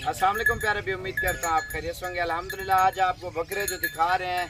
अस्सलाम वालेकुम प्यारे भी, उम्मीद करता हूँ आप खैरियत से होंगे। अल्हम्दुलिल्लाह आज आपको बकरे जो दिखा रहे हैं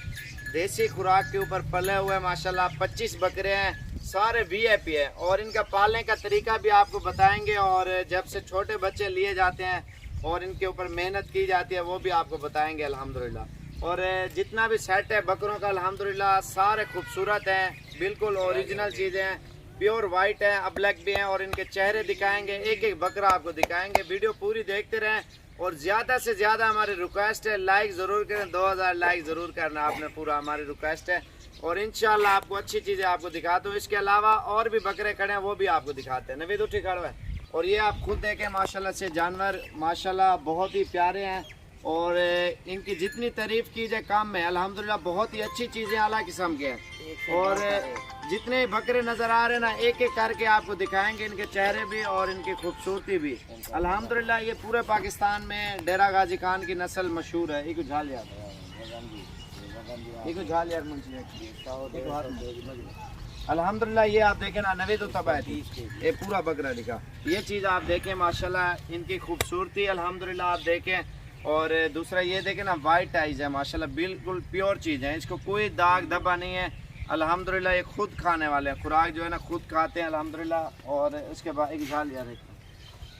देसी खुराक के ऊपर पले हुए माशाल्लाह 25 बकरे हैं, सारे वीआईपी है और इनका पालने का तरीका भी आपको बताएंगे और जब से छोटे बच्चे लिए जाते हैं और इनके ऊपर मेहनत की जाती है वो भी आपको बताएंगे अल्हम्दुलिल्लाह। और जितना भी सेट है बकरों का अल्हम्दुलिल्लाह सारे खूबसूरत हैं, बिल्कुल ओरिजिनल चीज़ें हैं, प्योर वाइट है, अब ब्लैक भी हैं और इनके चेहरे दिखाएंगे, एक एक बकरा आपको दिखाएंगे। वीडियो पूरी देखते रहें और ज़्यादा से ज़्यादा हमारी रिक्वेस्ट है लाइक ज़रूर करें, 2000 लाइक ज़रूर करना आपने, पूरा हमारी रिक्वेस्ट है और इंशाल्लाह आपको अच्छी चीज़ें आपको दिखाते हूँ। इसके अलावा और भी बकरे खड़े हैं वो भी आपको दिखाते हैं। नवीद उठी खड़ा है और ये आप खुद देखें माशाल्लाह से जानवर माशाल्लाह बहुत ही प्यारे हैं और इनकी जितनी तारीफ़ की जाए काम में अल्हम्दुलिल्लाह बहुत ही अच्छी चीज़ें आला किस्म के हैं। और जितने बकरे नज़र आ रहे हैं ना एक एक करके आपको दिखाएंगे, इनके चेहरे भी और इनकी खूबसूरती भी। अल्हम्दुलिल्लाह ये पूरे पाकिस्तान में डेरा गाजी खान की नस्ल मशहूर है। एक झाल यार अल्हम्दुलिल्लाह ये आप देखें ना नवे तो तबायत ये पूरा बकरा लिखा, ये चीज़ आप देखें माशाल्लाह इनकी खूबसूरती अल्हम्दुलिल्लाह आप देखें। और दूसरा ये देखें ना वाइट आइज है माशाल्लाह, बिल्कुल प्योर चीज़ है, इसको कोई दाग धब्बा नहीं है अल्हम्दुलिल्लाह। ये खुद खाने वाले हैं, खुराक जो है ना खुद खाते हैं अल्हम्दुलिल्लाह। और इसके बाद एक झाल यार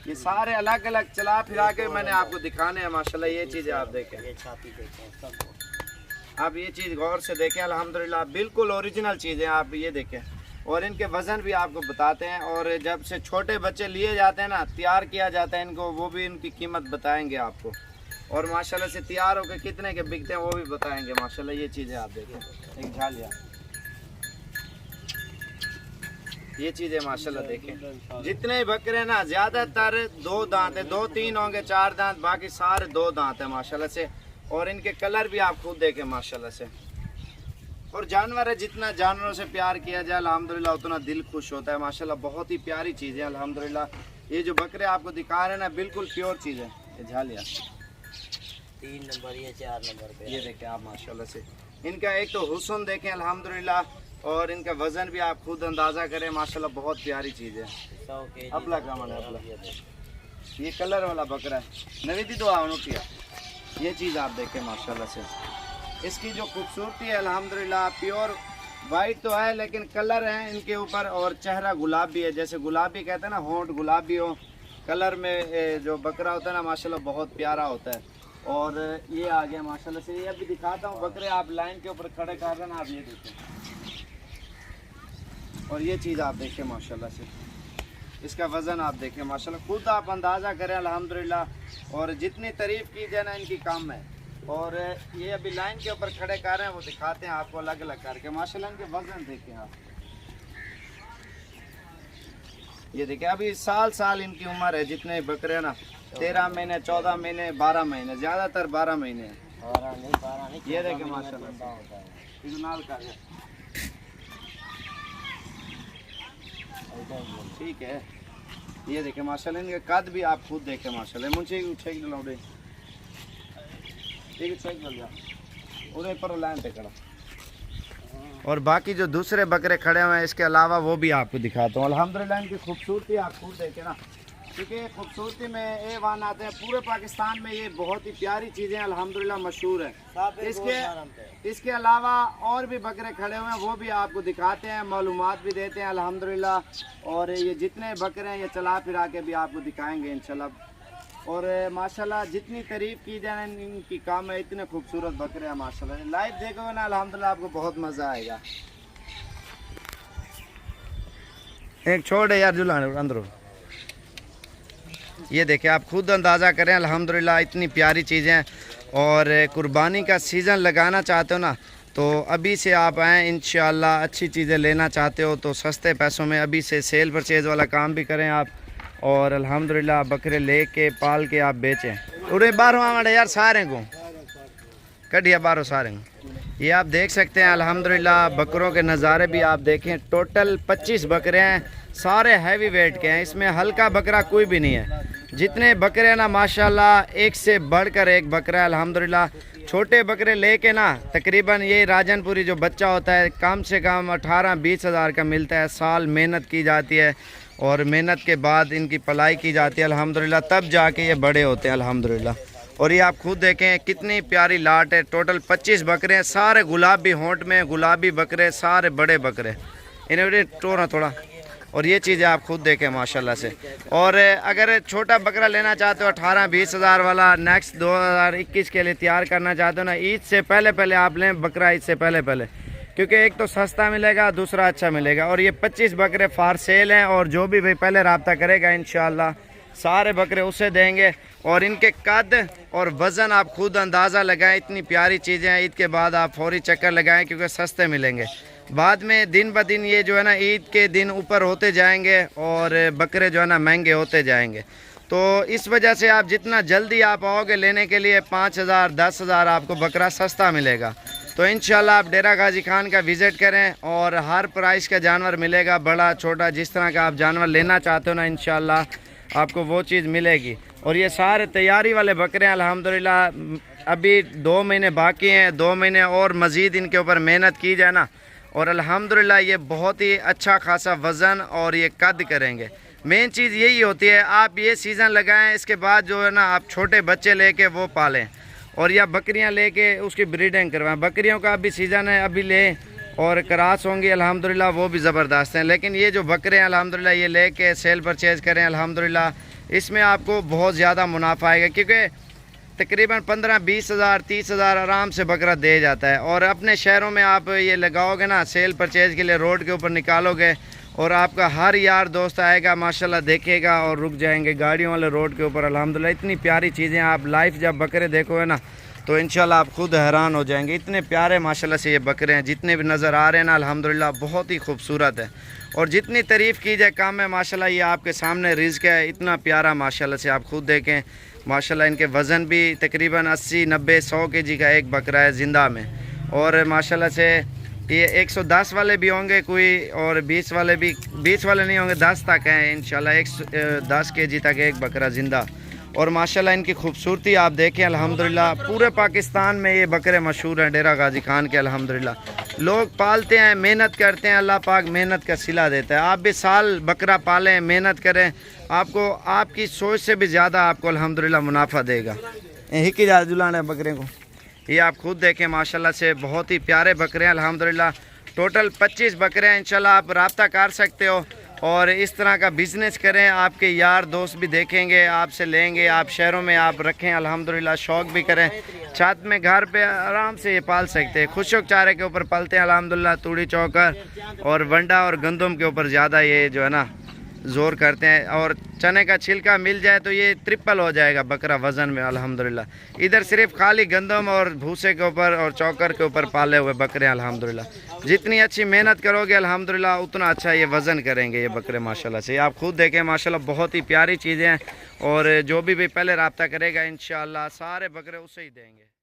ये सारे अलग अलग चला फिरा के मैंने आपको दिखाने हैं माशाल्लाह। ये चीज़ें आप देखें, ये छाती देखें, आप ये चीज़ गौर से देखें अल्हम्दुलिल्लाह बिल्कुल ओरिजिनल चीज़ें आप ये देखें। और इनके वज़न भी आपको बताते हैं और जब से छोटे बच्चे लिए जाते हैं ना तैयार किया जाता है इनको, वो भी इनकी कीमत बताएंगे आपको और माशाल्लाह से तैयार होकर कितने के बिकते हैं वो भी बताएंगे माशाल्लाह। ये चीज़ें आप देखें, एक झालिया ये चीज़ें माशाल्लाह देखें। जितने बकरे ना ज़्यादातर 2 दांत है, 2-3 होंगे 4 दांत, बाकी सारे 2 दांत है माशाल्लाह से। और इनके कलर भी आप खुद देखें माशाल्लाह से। और जानवर है, जितना जानवरों से प्यार किया जाए अल्हम्दुलिल्लाह उतना दिल खुश होता है माशाल्लाह। बहुत ही प्यारी चीज़ है अल्हम्दुलिल्लाह। ये जो बकरे आपको दिखा रहे हैं ना बिल्कुल प्योर चीज़ है। ये झालिया 3 नंबर, ये 4 नंबर पे, ये देखें आप माशाल्लाह से। इनका एक तो हुस्न देखें अल्हम्दुलिल्लाह और इनका वज़न भी आप खुद अंदाज़ा करें माशाल्लाह, बहुत प्यारी चीज़ है। अबला का मन है, ये कलर वाला बकरा है नवीदी तो किया। ये चीज़ आप देखें माशाल्लाह से, इसकी जो खूबसूरती है अल्हम्दुलिल्लाह प्योर वाइट तो है लेकिन कलर है इनके ऊपर और चेहरा गुलाबी है, जैसे गुलाबी कहते हैं ना, होंठ गुलाबी हो कलर में जो बकरा होता है ना माशाल्लाह बहुत प्यारा होता है। और ये आ गया माशाल्लाह से, ये अभी दिखाता हूँ बकरे आप लाइन के ऊपर खड़े कर रहे हैं ना, आप ये देखें। और ये चीज़ आप देखें माशाल्लाह से, इसका वज़न आप देखें माशाल्लाह, खुद आप अंदाज़ा करें अल्हम्दुलिल्लाह। और जितनी तारीफ़ की जाए ना इनकी कम है। और ये अभी लाइन के ऊपर खड़े कर रहे हैं, वो दिखाते हैं आपको अलग अलग करके माशाल्लाह। इनके वज़न देखें आप, ये देखें अभी साल इनकी उम्र है। जितने बकरे ना 13 महीने 14 महीने 12 महीने, ज़्यादातर 12 महीने हैं। ये देखें माशाल्लाह ठीक है। ये देखें माशाल्लाह इनके कद भी आप खुद देखें माशाल्लाह। मुझे और बाकी जो दूसरे बकरे खड़े हुए हैं इसके अलावा वो भी आपको दिखाता हूँ अल्हम्दुलिल्लाह। इनकी खूबसूरती आप खुद देखें ना, क्योंकि खूबसूरती में A1 आते हैं। पूरे पाकिस्तान में ये बहुत ही प्यारी चीज़ें अल्हम्दुलिल्लाह मशहूर है। इसके अलावा और भी बकरे खड़े हुए हैं वो भी आपको दिखाते हैं, मालूमात भी देते हैं अल्हम्दुलिल्लाह। और ये जितने बकरे हैं ये चला फिरा के भी आपको दिखाएंगे इंशाल्लाह। और माशाल्लाह जितनी तारीफ़ की जाए इनकी काम है, इतने खूबसूरत बकरे हैं माशाल्लाह। लाइव देखोगे ना अल्हम्दुलिल्लाह आपको बहुत मज़ा आएगा। एक छोड़ यार जुलान अंदर, ये देखें आप खुद अंदाज़ा करें अल्हम्दुलिल्लाह इतनी प्यारी चीज़ें। और कुर्बानी का सीज़न लगाना चाहते हो ना तो अभी से आप आएँ इंशाअल्लाह। अच्छी चीज़ें लेना चाहते हो तो सस्ते पैसों में अभी से सेल परचेज़ वाला काम भी करें आप और अल्हम्दुलिल्लाह बकरे ले के पाल के आप बेचें। उरे बारह आवे यार सारे को कढ़िया 12 सारे। ये आप देख सकते हैं अल्हम्दुलिल्लाह बकरों के नज़ारे भी आप देखें। टोटल 25 बकरे हैं, सारे हैवी वेट के हैं, इसमें हल्का बकरा कोई भी नहीं है। जितने बकरे हैं ना माशाल्लाह एक से बढ़कर एक बकरा है अल्हम्दुलिल्लाह। छोटे बकरे लेके ना तकरीबन ये राजनपुरी जो बच्चा होता है कम से कम 18-20 हज़ार का मिलता है। साल मेहनत की जाती है और मेहनत के बाद इनकी पलाई की जाती है अल्हम्दुलिल्लाह, तब जाके ये बड़े होते हैं अल्हम्दुलिल्लाह। और ये आप खुद देखें कितनी प्यारी लाट है। टोटल 25 बकरे हैं, सारे गुलाबी होंठ में, गुलाबी बकरे, सारे बड़े बकरे। इन्हें टोरा थोड़ा। और ये चीज़ें आप खुद देखें माशाल्लाह से। और अगर छोटा बकरा लेना चाहते हो 18-20 हज़ार वाला, नेक्स्ट 2021 के लिए तैयार करना चाहते हो ना, ईद से पहले पहले आप लें बकरा, ईद से पहले पहले, क्योंकि एक तो सस्ता मिलेगा, दूसरा अच्छा मिलेगा। और ये 25 बकरे फार सेल हैं, और जो भी भाई पहले रब्ता करेगा इंशाल्लाह सारे बकरे उसे देंगे। और इनके कद और वज़न आप खुद अंदाज़ा लगाएं, इतनी प्यारी चीज़ें हैं। ईद के बाद आप फौरी चक्कर लगाएं, क्योंकि सस्ते मिलेंगे। बाद में दिन ब दिन ये जो है ना ईद के दिन ऊपर होते जाएंगे और बकरे जो है ना महंगे होते जाएंगे। तो इस वजह से आप जितना जल्दी आप आओगे लेने के लिए 5,000 10,000 आपको बकरा सस्ता मिलेगा। तो इंशाल्लाह आप डेरा गाजी खान का विज़िट करें, और हर प्राइस का जानवर मिलेगा, बड़ा छोटा, जिस तरह का आप जानवर लेना चाहते हो ना इंशाल्लाह आपको वो चीज़ मिलेगी। और ये सारे तैयारी वाले बकरे हैं अल्हम्दुलिल्लाह। अभी 2 महीने बाकी हैं, 2 महीने और मज़ीद इनके ऊपर मेहनत की जाए ना, और अल्हम्दुलिल्लाह ये बहुत ही अच्छा खासा वज़न और ये कद करेंगे। मेन चीज़ यही होती है, आप ये सीज़न लगाएं, इसके बाद जो है ना आप छोटे बच्चे लेके वो पालें, और या बकरियां लेके उसकी ब्रीडिंग करवाएं। बकरियों का अभी सीज़न है, अभी लें, और क्रास होंगी अल्हम्दुलिल्लाह, वो भी ज़बरदस्त हैं। लेकिन ये जो बकरे हैं अल्हम्दुलिल्लाह ये लेके सेल परचेज़ करें अल्हम्दुलिल्लाह, इसमें आपको बहुत ज़्यादा मुनाफा आएगा, क्योंकि तकरीबन 15-20 हज़ार 30 हज़ार आराम से बकरा दे जाता है। और अपने शहरों में आप ये लगाओगे ना सेल परचेज़ के लिए, रोड के ऊपर निकालोगे, और आपका हर यार दोस्त आएगा माशाल्लाह देखेगा और रुक जाएंगे गाड़ियों वाले रोड के ऊपर अल्हम्दुलिल्लाह। इतनी प्यारी चीज़ें आप लाइव जब बकरे देखोगे ना तो इंशाल्लाह आप खुद हैरान हो जाएंगे। इतने प्यारे माशाल्लाह से ये बकरे हैं, जितने भी नज़र आ रहे हैं ना अल्हम्दुलिल्लाह बहुत ही खूबसूरत है। और जितनी तारीफ़ की जाए कम है माशाल्लाह। ये आपके सामने रिज़्क़ है, इतना प्यारा माशाल्लाह से, आप खुद देखें माशाल्लाह। इनके वज़न भी तकरीबन 80-90-100 kg का एक बकरा है ज़िंदा में। और माशाल्लाह से ये 110 वाले भी होंगे कोई, और 20 वाले भी, 20 वाले नहीं होंगे, 10 तक हैं इंशाल्लाह। 110 kg तक एक बकरा ज़िंदा। और माशाल्लाह इनकी खूबसूरती आप देखें अल्हम्दुलिल्लाह। पूरे पाकिस्तान में ये बकरे मशहूर हैं डेरा गाजी खान के अल्हम्दुलिल्लाह। लोग पालते हैं, मेहनत करते हैं, अल्लाह पाक मेहनत का सिला देता है। आप भी साल बकरा पालें, मेहनत करें, आपको आपकी सोच से भी ज़्यादा आपको अल्हम्दुलिल्लाह मुनाफा देगा। हिकी जा जुलाना है बकरे को, ये आप खुद देखें माशाल्लाह से, बहुत ही प्यारे बकरे हैं अल्हम्दुलिल्लाह। टोटल 25 बकरे हैं, इंशाल्लाह आप रब्ता कर सकते हो और इस तरह का बिज़नेस करें। आपके यार दोस्त भी देखेंगे, आपसे लेंगे, आप शहरों में आप रखें अल्हम्दुलिल्लाह, शौक़ भी करें। छत में घर पे आराम से ये पाल सकते हैं। खुशक चारे के ऊपर पलते हैं अल्हम्दुलिल्लाह, तूड़ी चौकर और वंडा और गंदम के ऊपर ज़्यादा ये जो है ना ज़ोर करते हैं। और चने का छिलका मिल जाए तो ये ट्रिपल हो जाएगा बकरा वज़न में अल्हम्दुलिल्लाह। इधर सिर्फ खाली गंदम और भूसे के ऊपर और चौकर के ऊपर पाले हुए बकरे अल्हम्दुलिल्लाह। जितनी अच्छी मेहनत करोगे अल्हम्दुलिल्लाह उतना अच्छा ये वज़न करेंगे ये बकरे माशाल्लाह से। आप खुद देखें माशाल्लाह बहुत ही प्यारी चीज़ें हैं। और जो भी पहले रब्ता करेगा इंशाअल्लाह सारे बकरे उसे ही देंगे।